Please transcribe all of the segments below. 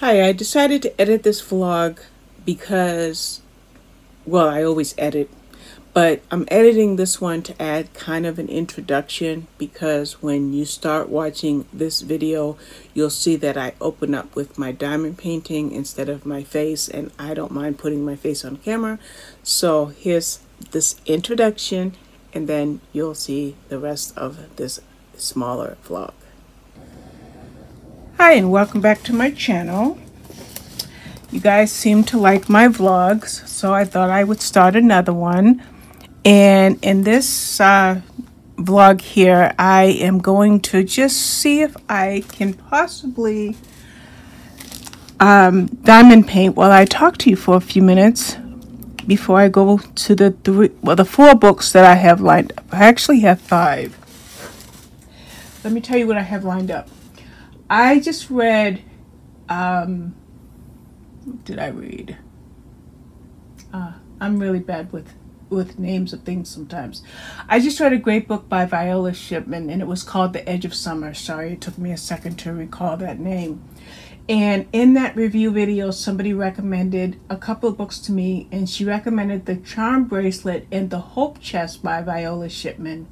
Hi, I decided to edit this vlog because, well, I always edit, but I'm editing this one to add kind of an introduction because when you start watching this video, you'll see that I open up with my diamond painting instead of my face, and I don't mind putting my face on camera. So here's this introduction, and then you'll see the rest of this smaller vlog. Hi, and welcome back to my channel. You guys seem to like my vlogs, so I thought I would start another one. And in this vlog here, I am going to just see if I can possibly diamond paint while I talk to you for a few minutes before I go to the four books that I have lined up. I actually have 5. Let me tell you what I have lined up. I just read, what did I read? I'm really bad with names of things sometimes. I just read a great book by Viola Shipman, and it was called The Edge of Summer. Sorry, it took me a second to recall that name. And in that review video, somebody recommended a couple of books to me, and she recommended The Charm Bracelet and The Hope Chest by Viola Shipman.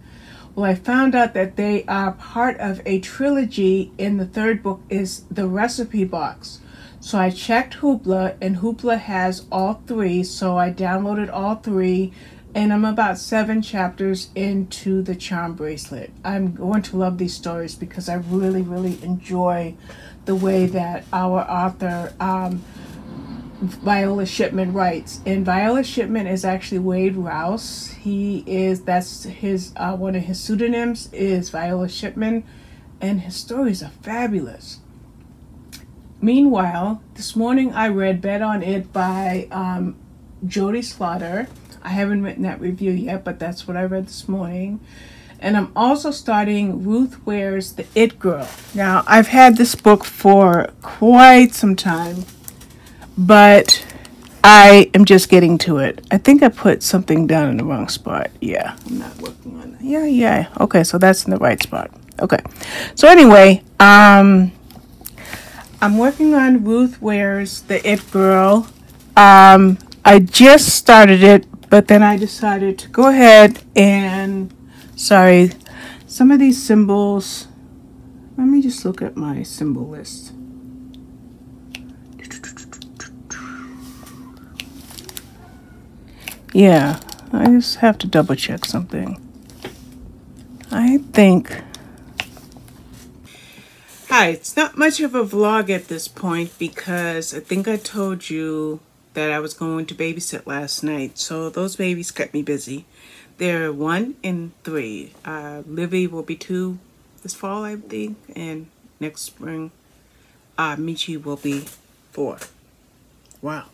Well, I found out that they are part of a trilogy, and the third book is The Recipe Box. So I checked Hoopla, and Hoopla has all 3, so I downloaded all 3, and I'm about 7 chapters into The Charm Bracelet. I'm going to love these stories because I really, really enjoy the way that our author, Viola Shipman, writes. And Viola Shipman is actually Wade Rouse. That's his one of his pseudonyms is Viola Shipman, and his stories are fabulous. Meanwhile, this morning I read Bet on It by Jodie Slaughter. I haven't written that review yet, but that's what I read this morning. And I'm also starting Ruth Ware's The It Girl. Now, I've had this book for quite some time, but I am just getting to it. I think I put something down in the wrong spot. Yeah, I'm not working on that. Yeah. Okay, so that's in the right spot. Okay. So anyway, I'm working on Ruth Ware's The It Girl. I just started it, but then I decided to go ahead and, sorry, some of these symbols, let me just look at my symbol list. Yeah, I just have to double check something. I think... Hi, it's not much of a vlog at this point because I think I told you that I was going to babysit last night. So those babies kept me busy. They're 1 and 3. Livy will be 2 this fall, I think. And next spring, Michi will be 4. Wow,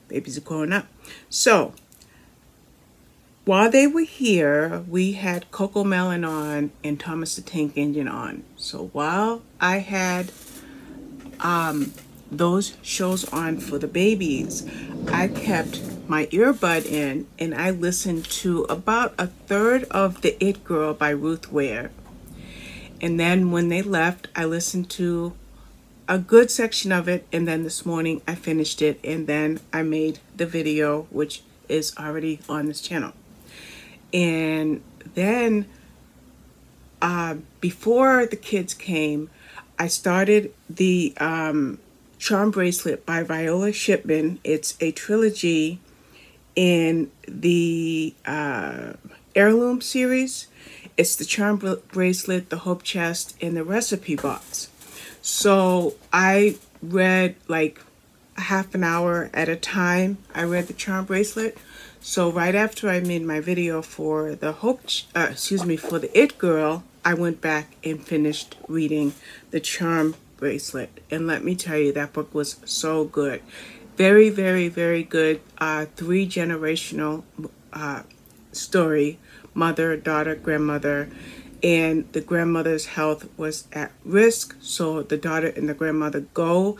babies are growing up. So, while they were here, we had Coco Melon on and Thomas the Tank Engine on. So while I had those shows on for the babies, I kept my earbud in and I listened to about a third of The It Girl by Ruth Ware. And then when they left, I listened to a good section of it, and then this morning I finished it, and then I made the video, which is already on this channel. And then before the kids came, I started the Charm Bracelet by Viola Shipman. It's a trilogy in the Heirloom series. It's the Charm Bracelet, the Hope Chest, and the Recipe Box. So I read like a half an hour at a time. I read the Charm Bracelet. So right after I made my video for the for The It Girl, I went back and finished reading the Charm Bracelet. And let me tell you, that book was so good. Very, very, very good. 3-generational story. Mother, daughter, grandmother. And the grandmother's health was at risk. So the daughter and the grandmother go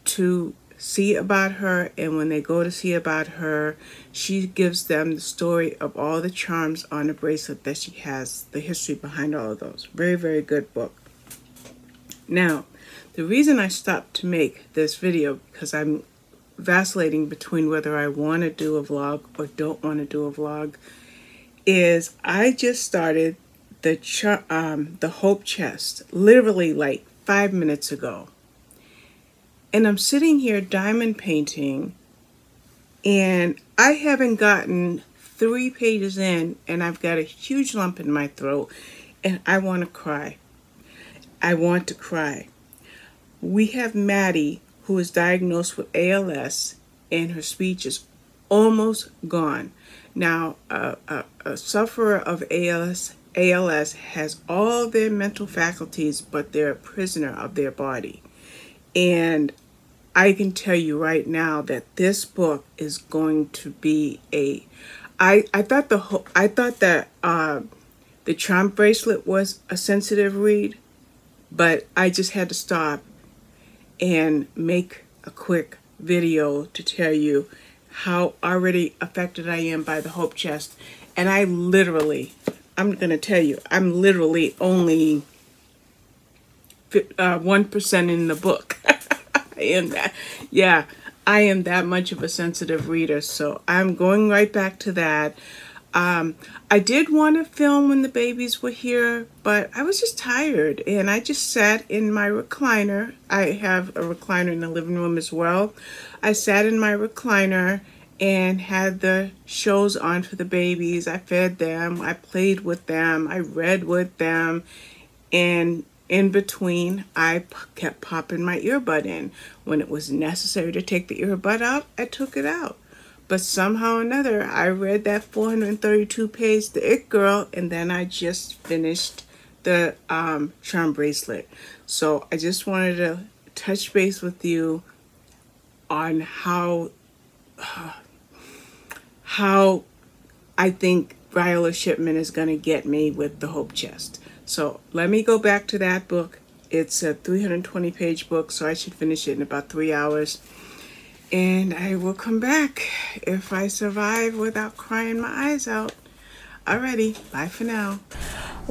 to see about her, and when they go to see about her, she gives them the story of all the charms on the bracelet that she has, the history behind all of those. Very, very good book. Now, The reason I stopped to make this video, because I'm vacillating between whether I want to do a vlog or don't want to do a vlog, is I just started the Hope Chest literally like 5 minutes ago. And I'm sitting here diamond painting, and I haven't gotten 3 pages in, and I've got a huge lump in my throat, and I want to cry. I want to cry. We have Maddie, who is diagnosed with ALS, and her speech is almost gone. Now, a sufferer of ALS has all their mental faculties, but they're a prisoner of their body. And I can tell you right now that this book is going to be a. I thought that the charm bracelet was a sensitive read, but I just had to stop and make a quick video to tell you how already affected I am by the Hope Chest. And I'm going to tell you, I'm literally only 1% in the book. I am that much of a sensitive reader, so I'm going right back to that. I did want to film when the babies were here, but I was just tired, and I just sat in my recliner. I have a recliner in the living room as well. I sat in my recliner and had the shows on for the babies. I fed them, I played with them, I read with them, and in between, I kept popping my earbud in. When it was necessary to take the earbud out, I took it out. But somehow or another, I read that 432-page The It Girl, and then I just finished the charm bracelet. So I just wanted to touch base with you on how I think Viola Shipman is going to get me with the Hope Chest. So let me go back to that book. It's a 320-page book, so I should finish it in about 3 hours. And I will come back if I survive without crying my eyes out. Alrighty, bye for now.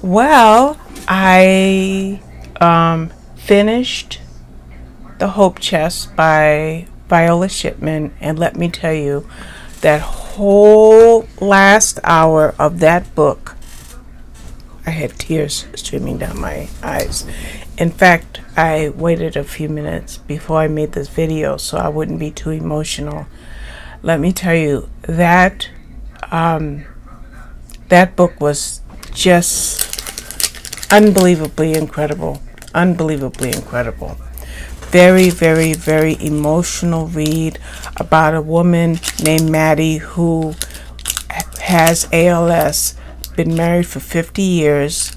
Well, I finished The Hope Chest by Viola Shipman, and let me tell you, that whole last hour of that book, I had tears streaming down my eyes. In fact, I waited a few minutes before I made this video so I wouldn't be too emotional. Let me tell you, that book was just unbelievably incredible. Unbelievably incredible. Very, very, very emotional read about a woman named Maddie who has ALS, been married for 50 years,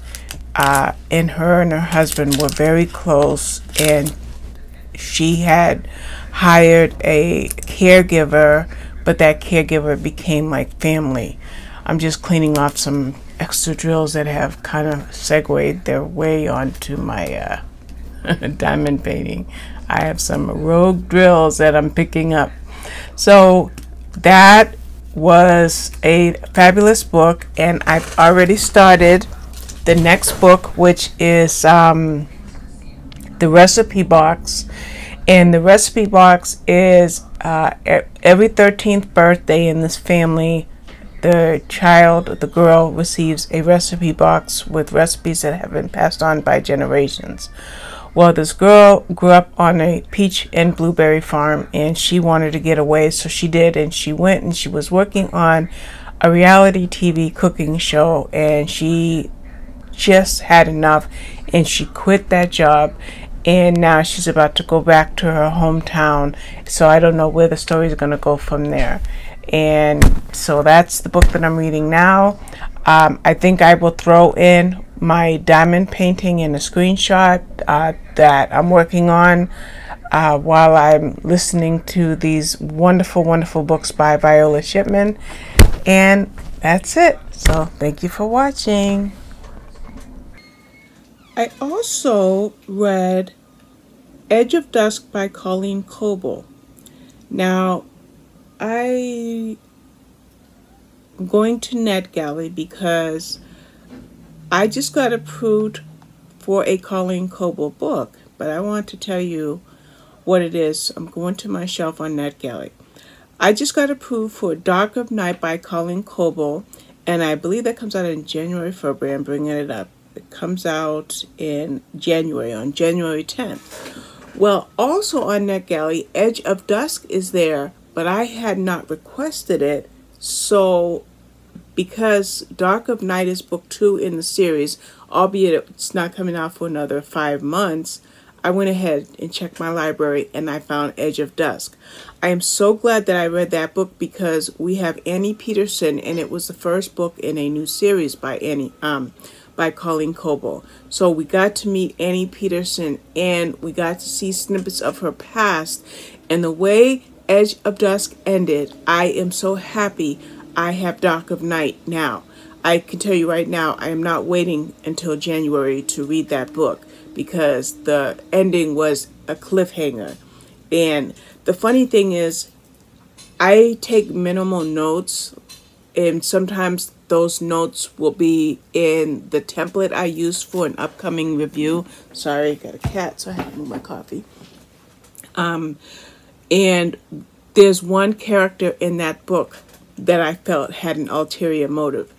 and her husband were very close, and she had hired a caregiver, but that caregiver became like family. I'm just cleaning off some extra drills that have kind of segued their way onto my diamond painting. I have some rogue drills that I'm picking up. So that was a fabulous book, and I've already started the next book, which is the recipe box. And the recipe box is every 13th birthday in this family, the girl receives a recipe box with recipes that have been passed on by generations. Well, this girl grew up on a peach and blueberry farm, and she wanted to get away, so she did, and she went and she was working on a reality TV cooking show, and she just had enough, and she quit that job, and now she's about to go back to her hometown. So I don't know where the story is going to go from there. And so that's the book that I'm reading now. I think I will throw in my diamond painting in a screenshot that I'm working on while I'm listening to these wonderful, wonderful books by Viola Shipman. And that's it. So thank you for watching. I also read Edge of Dusk by Colleen Coble. Now, I'm going to NetGalley because I just got approved for a Colleen Coble book. but I want to tell you what it is. I'm going to my shelf on NetGalley. I just got approved for Dark of Night by Colleen Coble, and I believe that comes out in January, February. I'm bringing it up. It comes out in January, on January 10th. Well, also on NetGalley, Edge of Dusk is there, but I had not requested it, so because Dark of Night is book 2 in the series, albeit it's not coming out for another 5 months, I went ahead and checked my library and I found Edge of Dusk. I am so glad that I read that book because we have Annie Peterson, and it was the first book in a new series by by Colleen Coble. So we got to meet Annie Peterson and we got to see snippets of her past, and the way Edge of Dusk ended, I am so happy I have Dark of Night now. I can tell you right now, I am not waiting until January to read that book because the ending was a cliffhanger. And the funny thing is, I take minimal notes, and sometimes those notes will be in the template I use for an upcoming review. Sorry, I got a cat, so I have to move my coffee. And there's one character in that book that I felt had an ulterior motive.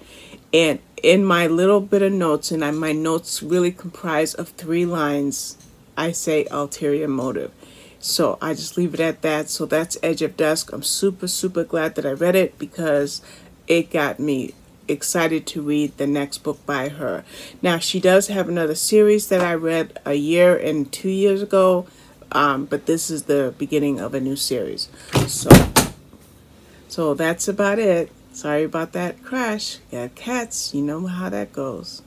And in my little bit of notes, and my notes really comprise of 3 lines, I say ulterior motive. So I just leave it at that. So that's Edge of Dusk. I'm super, super glad that I read it because it got me excited to read the next book by her. Now, she does have another series that I read a year and 2 years ago, but this is the beginning of a new series. So that's about it. Sorry about that crash. Got cats, you know how that goes.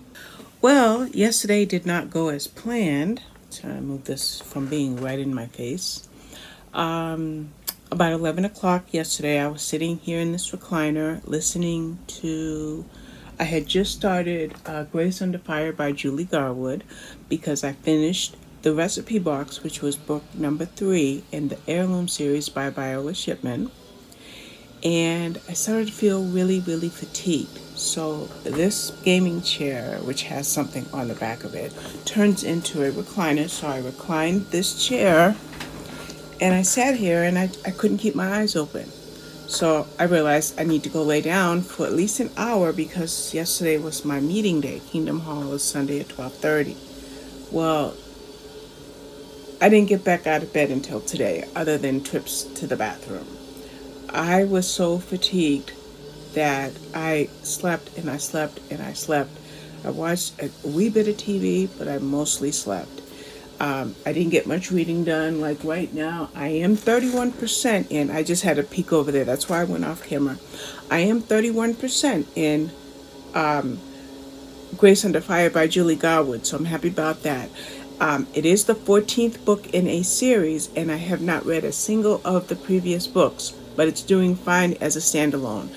Well, yesterday did not go as planned. Trying to move this from being right in my face. About 11 o'clock yesterday, I was sitting here in this recliner listening to, I had just started Grace Under Fire by Julie Garwood because I finished the recipe box, which was book number 3 in the Heirloom series by Viola Shipman. And I started to feel really, really fatigued. So this gaming chair, which has something on the back of it, turns into a recliner. So I reclined this chair and I sat here and I couldn't keep my eyes open. So I realized I need to go lay down for at least an hour because yesterday was my meeting day. Kingdom Hall was Sunday at 12:30. Well, I didn't get back out of bed until today, other than trips to the bathroom. I was so fatigued that I slept and I slept and I slept. I watched a wee bit of TV, but I mostly slept. I didn't get much reading done. Like right now, I am 31% in. I just had a peek over there. That's why I went off camera. I am 31% in Grace Under Fire by Julie Garwood, so I'm happy about that. It is the 14th book in a series, and I have not read a single of the previous books, but it's doing fine as a standalone.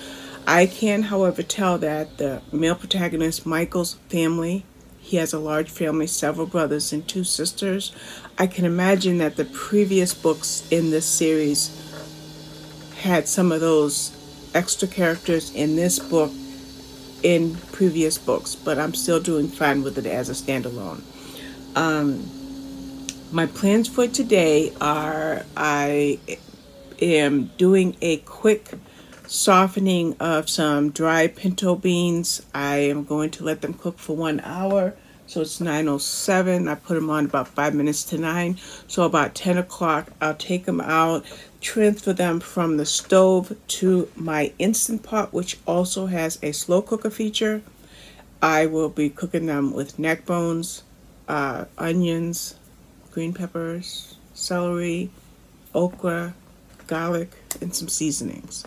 I can, however, tell that the male protagonist, Michael's family, he has a large family, several brothers and 2 sisters. I can imagine that the previous books in this series had some of those extra characters in this book in previous books, but I'm still doing fine with it as a standalone. My plans for today are I am doing a quick softening of some dry pinto beans. I am going to let them cook for 1 hour. So it's 9:07. I put them on about 5 minutes to 9. So about 10 o'clock, I'll take them out, transfer them from the stove to my Instant Pot, which also has a slow cooker feature. I will be cooking them with neck bones, onions, green peppers, celery, okra, garlic, and some seasonings.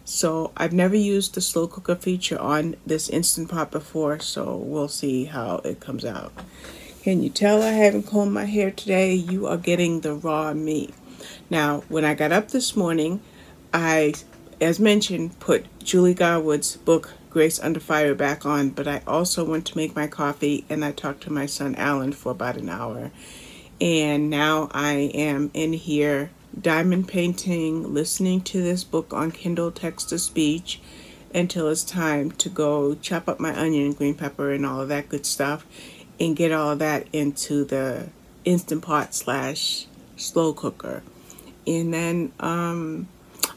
So I've never used the slow cooker feature on this Instant Pot before, so we'll see how it comes out. Can you tell I haven't combed my hair today? You are getting the raw me. Now, when I got up this morning, I, as mentioned, put Julie Garwood's book, Grace Under Fire, back on, but I also went to make my coffee and I talked to my son Alan for about an hour. And now I am in here diamond painting, listening to this book on Kindle text-to-speech until it's time to go chop up my onion, green pepper, and all of that good stuff and get all of that into the Instant Pot slash slow cooker. And then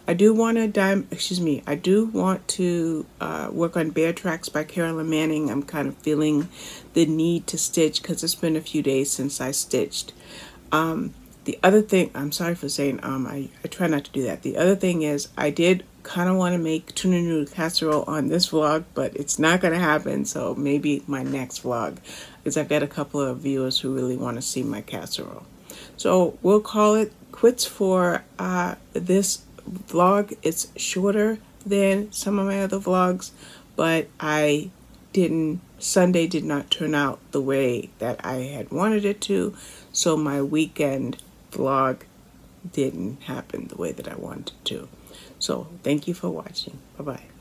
I do want to I do want to work on Bear Tracks by Carolyn Manning. I'm kind of feeling the need to stitch because it's been a few days since I stitched. The other thing, I'm sorry for saying I try not to do that. The other thing is I did kind of want to make tuna noodle casserole on this vlog, but it's not going to happen, so maybe my next vlog, because I've got a couple of viewers who really want to see my casserole. So we'll call it quits for this vlog. It's shorter than some of my other vlogs, but Sunday did not turn out the way that I had wanted it to, so my weekend vlog didn't happen the way that I wanted to. So thank you for watching. Bye-bye.